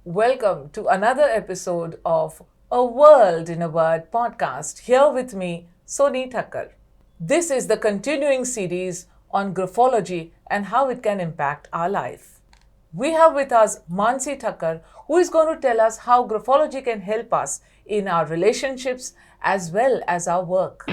Welcome to another episode of A World in a Word podcast. Here with me, Sonie Thakkar. This is the continuing series on graphology and how it can impact our life. We have with us Mansi Thakkar, who is going to tell us how graphology can help us in our relationships as well as our work.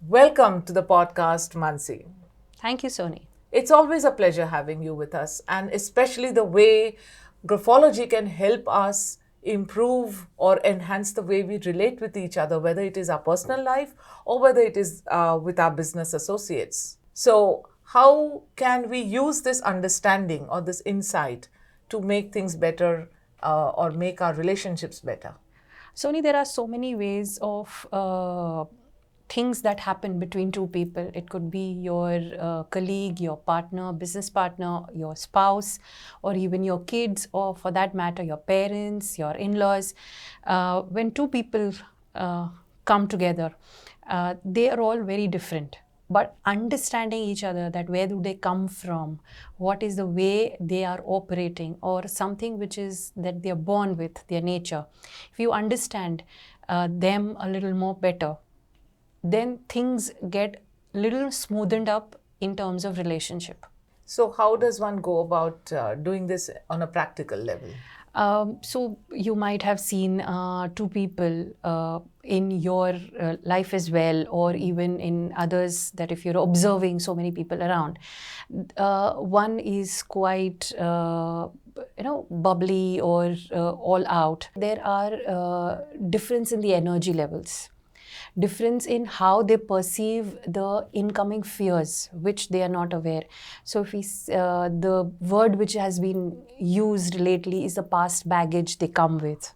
Welcome to the podcast, Mansi. Thank you, Sonie. It's always a pleasure having you with us, and especially the way graphology can help us improve or enhance the way we relate with each other, whether it is our personal life or whether it is with our business associates. So, how can we use this understanding or this insight to make things better or make our relationships better? Sonie, there are so many ways of things that happen between two people. It could be your colleague, your partner, business partner, your spouse, or even your kids, or for that matter, your parents, your in-laws. When two people come together, they are all very different. But understanding each other, that where do they come from, what is the way they are operating, or something which is that they are born with, their nature. If you understand them a little more better, then things get a little smoothened up in terms of relationship. So, how does one go about doing this on a practical level? So you might have seen two people in your life as well, or even in others, that if you're observing so many people around, one is quite bubbly or all out. There are difference in the energy levels, difference in how they perceive the incoming fears, which they are not aware. So if the word which has been used lately is the past baggage they come with.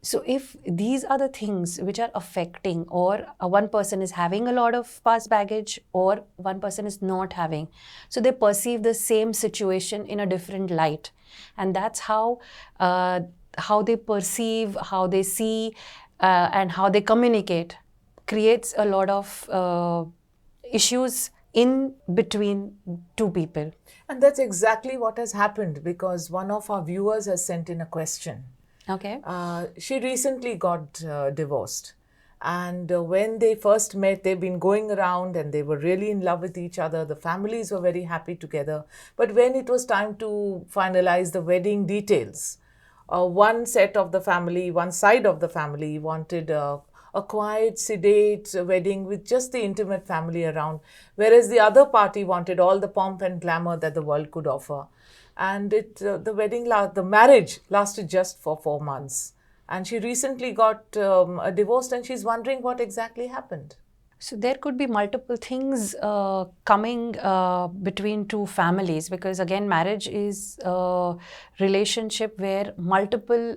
So if these are the things which are affecting, or one person is having a lot of past baggage or one person is not having, so they perceive the same situation in a different light. And that's how they perceive, how they see, and how they communicate creates a lot of issues in between two people. And that's exactly what has happened, because one of our viewers has sent in a question. Okay. She recently got divorced. And when they first met, they've been going around and they were really in love with each other. The families were very happy together. But when it was time to finalize the wedding details, one side of the family wanted a quiet, sedate wedding with just the intimate family around, whereas the other party wanted all the pomp and glamour that the world could offer. And the marriage lasted just for 4 months. And she recently got divorced, and she's wondering what exactly happened. So there could be multiple things coming between two families, because again, marriage is a relationship where multiple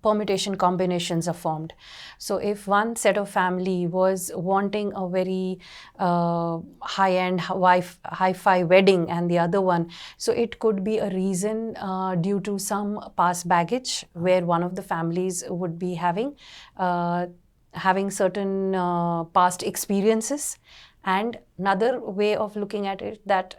permutation combinations are formed. So if one set of family was wanting a very high-end, hi-fi wedding, and the other one, so it could be a reason due to some past baggage where one of the families would be having certain past experiences. And another way of looking at it, that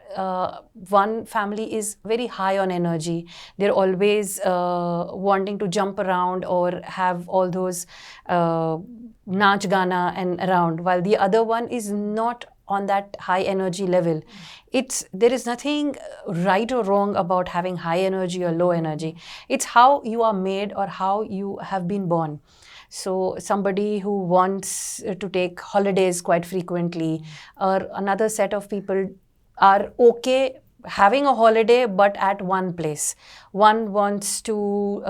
one family is very high on energy. They're always wanting to jump around or have all those naach gana and around, while the other one is not on that high energy level. There is nothing right or wrong about having high energy or low energy. It's how you are made or how you have been born. So somebody who wants to take holidays quite frequently, or another set of people are okay having a holiday but at one place. One wants to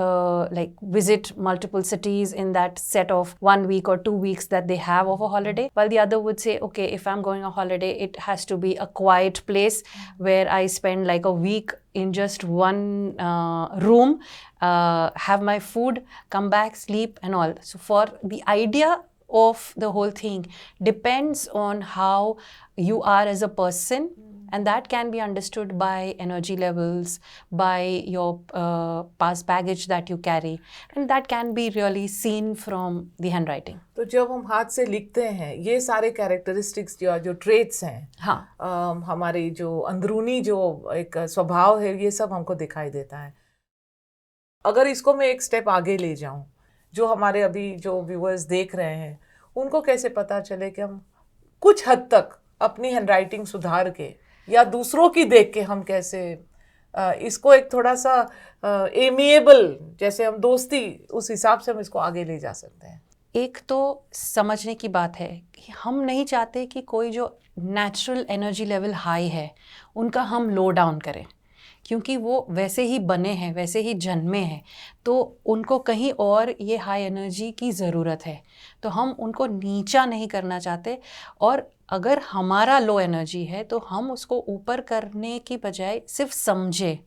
visit multiple cities in that set of 1 week or 2 weeks that they have of a holiday, while the other would say, okay, if I'm going on holiday, it has to be a quiet place where I spend like a week in just one room, have my food, come back, sleep and all. So for the idea of the whole thing depends on how you are as a person And that can be understood by energy levels, by your past baggage that you carry, and that can be really seen from the handwriting. तो जब हम हाथ से लिखते हैं ये सारे characteristics जो ट्रेट्स हैं, हाँ, हमारी जो अंदरूनी जो एक स्वभाव है ये सब हमको दिखाई देता है. अगर इसको मैं एक स्टेप आगे ले जाऊं, जो हमारे अभी जो व्यूअर्स देख रहे हैं उनको कैसे पता चले कि हम कुछ हद तक अपनी हैंडराइटिंग सुधार के या दूसरों की देख के हम कैसे इसको एक थोड़ा सा एमिएबल, जैसे हम दोस्ती, उस हिसाब से हम इसको आगे ले जा सकते हैं. एक तो समझने की बात है कि हम नहीं चाहते कि कोई जो नेचुरल एनर्जी लेवल हाई है उनका हम लो डाउन करें, क्योंकि वो वैसे ही बने हैं, वैसे ही जन्मे हैं, तो उनको कहीं और ये हाई एनर्जी की ज़रूरत है. तो हम उनको नीचा नहीं करना चाहते, और अगर हमारा लो एनर्जी है तो हम उसको ऊपर करने की बजाय सिर्फ समझे,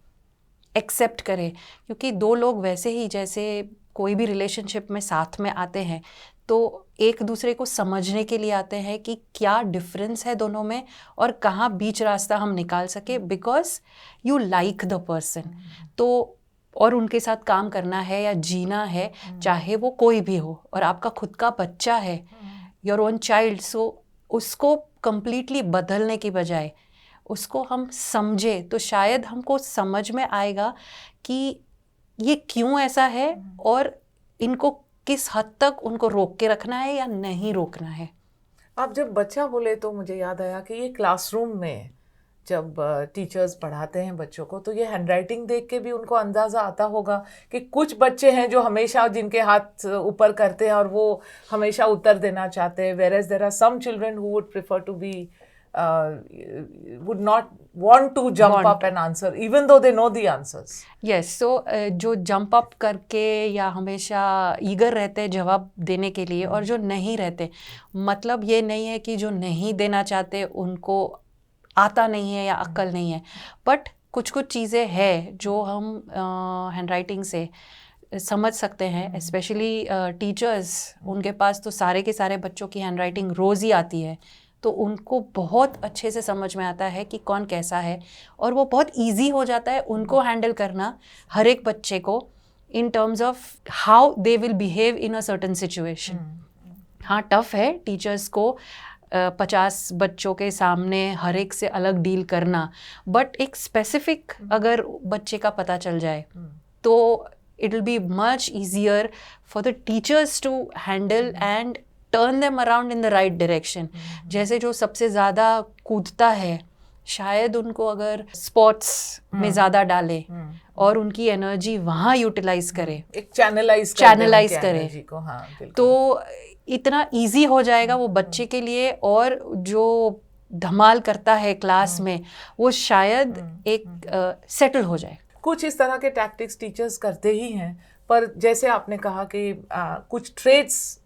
एक्सेप्ट करें. क्योंकि दो लोग वैसे ही, जैसे कोई भी रिलेशनशिप में साथ में आते हैं तो एक दूसरे को समझने के लिए आते हैं कि क्या डिफरेंस है दोनों में और कहाँ बीच रास्ता हम निकाल सके, because you like the person. तो और उनके साथ काम करना है या जीना है, चाहे वो कोई भी हो, और आपका खुद का बच्चा है, योर ओन चाइल्ड. सो उसको कंप्लीटली बदलने की बजाय उसको हम समझे तो शायद हमको समझ में आएगा कि ये क्यों ऐसा है और इनको किस हद तक उनको रोक के रखना है या नहीं रोकना है. आप जब बच्चा बोले तो मुझे याद आया कि ये क्लासरूम में जब टीचर्स पढ़ाते हैं बच्चों को तो ये हैंडराइटिंग देख के भी उनको अंदाज़ा आता होगा कि कुछ बच्चे हैं जो हमेशा जिनके हाथ ऊपर करते हैं और वो हमेशा उत्तर देना चाहते हैं, whereas there are some children who would prefer to be would not want to jump up and answer even though they know the answers. Yes, so जो jump up करके या हमेशा eager रहते हैं जवाब देने के लिए, और जो नहीं रहते, मतलब ये नहीं है कि जो नहीं देना चाहते उनको आता नहीं है या अक्ल नहीं है, बट कुछ कुछ चीज़ें हैं जो हम हैंडराइटिंग से समझ सकते हैं. स्पेशली टीचर्स, उनके पास तो सारे के सारे बच्चों की हैंडराइटिंग रोज़ ही आती है, तो उनको बहुत अच्छे से समझ में आता है कि कौन कैसा है, और वो बहुत इजी हो जाता है उनको हैंडल करना हर एक बच्चे को in terms of how they will behave in a certain situation. हाँ, टफ है टीचर्स को 50 बच्चों के सामने हर एक से अलग डील करना, बट एक स्पेसिफिक अगर बच्चे का पता चल जाए तो it will be much easier for the teachers to handle and turn them around in the right direction. जैसे जो सबसे ज़्यादा कूदता है, शायद उनको अगर स्पोर्ट्स में ज़्यादा डाले और उनकी एनर्जी वहाँ यूटिलाइज करे, एक चैनलाइज करे, तो इतना इजी हो जाएगा वो बच्चे के लिए, और जो धमाल करता है क्लास में वो शायद एक सेटल हो जाए. कुछ इस तरह के टैक्टिक्स टीचर्स करते ही हैं, पर जैसे आपने कहा कि कुछ ट्रेड्स,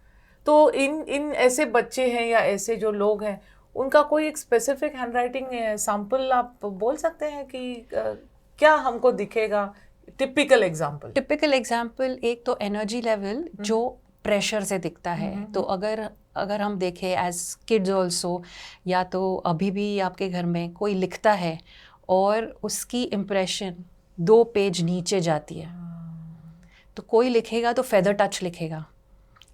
तो इन ऐसे बच्चे हैं या ऐसे जो लोग हैं उनका कोई एक स्पेसिफिक हैंडराइटिंग सैंपल आप बोल सकते हैं कि क्या हमको दिखेगा? टिपिकल एग्जांपल एक तो एनर्जी लेवल जो प्रेशर से दिखता है. तो अगर हम देखें एज किड्स ऑल्सो, या तो अभी भी आपके घर में कोई लिखता है और उसकी इम्प्रेशन 2 पेज नीचे जाती है, तो कोई लिखेगा तो फेदर टच लिखेगा,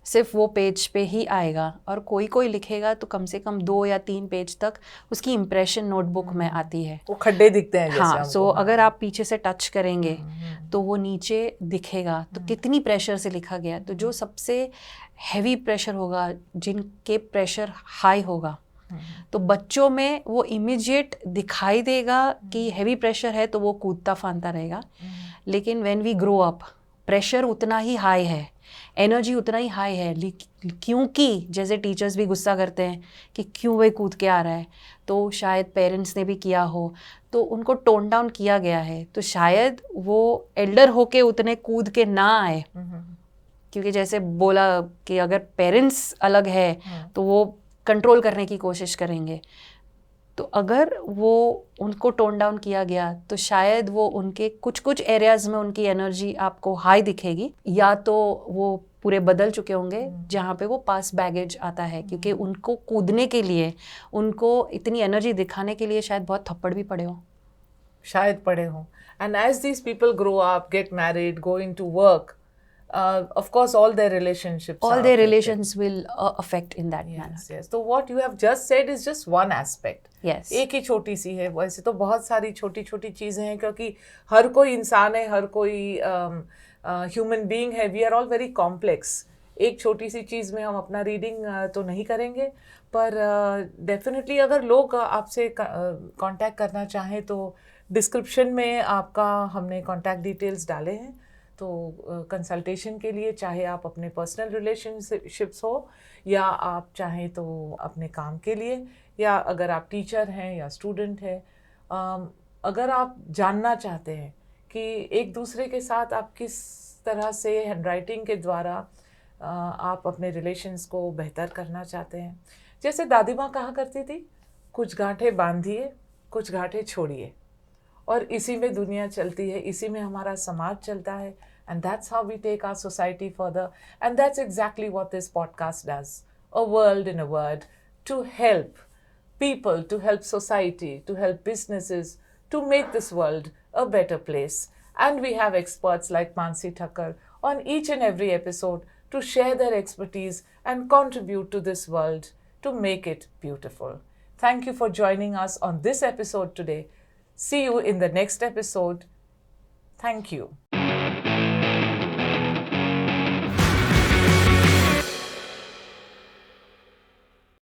सिर्फ वो पेज पे ही आएगा, और कोई लिखेगा तो कम से कम 2 या 3 पेज तक उसकी इम्प्रेशन नोटबुक में आती है. वो खड्डे दिखते हैं. हाँ, सो अगर आप पीछे से टच करेंगे तो वो नीचे दिखेगा, तो कितनी प्रेशर से लिखा गया. तो जो सबसे हैवी प्रेशर होगा, जिनके प्रेशर हाई होगा, तो बच्चों में वो इमीडिएट दिखाई देगा कि हैवी प्रेशर है, तो वो कूदता फांदता रहेगा. लेकिन when we grow up, pressure उतना ही हाई है, एनर्जी उतना ही हाई है, क्योंकि जैसे टीचर्स भी गुस्सा करते हैं कि क्यों वह कूद के आ रहा है, तो शायद पेरेंट्स ने भी किया हो, तो उनको टोन डाउन किया गया है, तो शायद वो एल्डर होके उतने कूद के ना आए. क्योंकि जैसे बोला कि अगर पेरेंट्स अलग है तो वो कंट्रोल करने की कोशिश करेंगे, तो अगर वो उनको टोन डाउन किया गया तो शायद वो उनके कुछ कुछ एरियाज में उनकी एनर्जी आपको हाई दिखेगी, या तो वो पूरे बदल चुके होंगे जहाँ पे वो पास बैगेज आता है, क्योंकि उनको कूदने के लिए, उनको इतनी एनर्जी दिखाने के लिए शायद बहुत थप्पड़ भी पड़े हो, शायद पड़े हों. And as these people grow up, get married, go into work, of course all their relationships all are their affected. relations will affect in that manner. Yes, yes. So what you have just said is just one aspect. Yes. एक ही छोटी सी है, वैसे तो बहुत सारी छोटी छोटी चीज़ें हैं, क्योंकि हर कोई इंसान है, हर कोई ह्यूमन बीइंग है. We are all very complex. एक छोटी सी चीज़ में हम अपना रीडिंग तो नहीं करेंगे, पर डेफिनेटली अगर लोग आपसे कांटेक्ट करना चाहें तो डिस्क्रिप्शन में आपका हमने कांटेक्ट डिटेल्स डाले हैं. तो कंसल्टेशन के लिए, चाहे आप अपने पर्सनल रिलेशनशिप्स हो या आप चाहें तो अपने काम के लिए, या अगर आप टीचर हैं या स्टूडेंट हैं, अगर आप जानना चाहते हैं कि एक दूसरे के साथ आप किस तरह से हैंडराइटिंग के द्वारा आप अपने रिलेशंस को बेहतर करना चाहते हैं, जैसे दादी माँ कहा करती थी, कुछ गांठें बांधिए, कुछ गांठें छोड़िए, और इसी में दुनिया चलती है, इसी में हमारा समाज चलता है. And that's how we take our society further. And that's exactly what this podcast does. A world in a word, to help people, to help society, to help businesses, to make this world a better place. And we have experts like Mansi Thakkar on each and every episode to share their expertise and contribute to this world to make it beautiful. Thank you for joining us on this episode today. See you in the next episode. Thank you.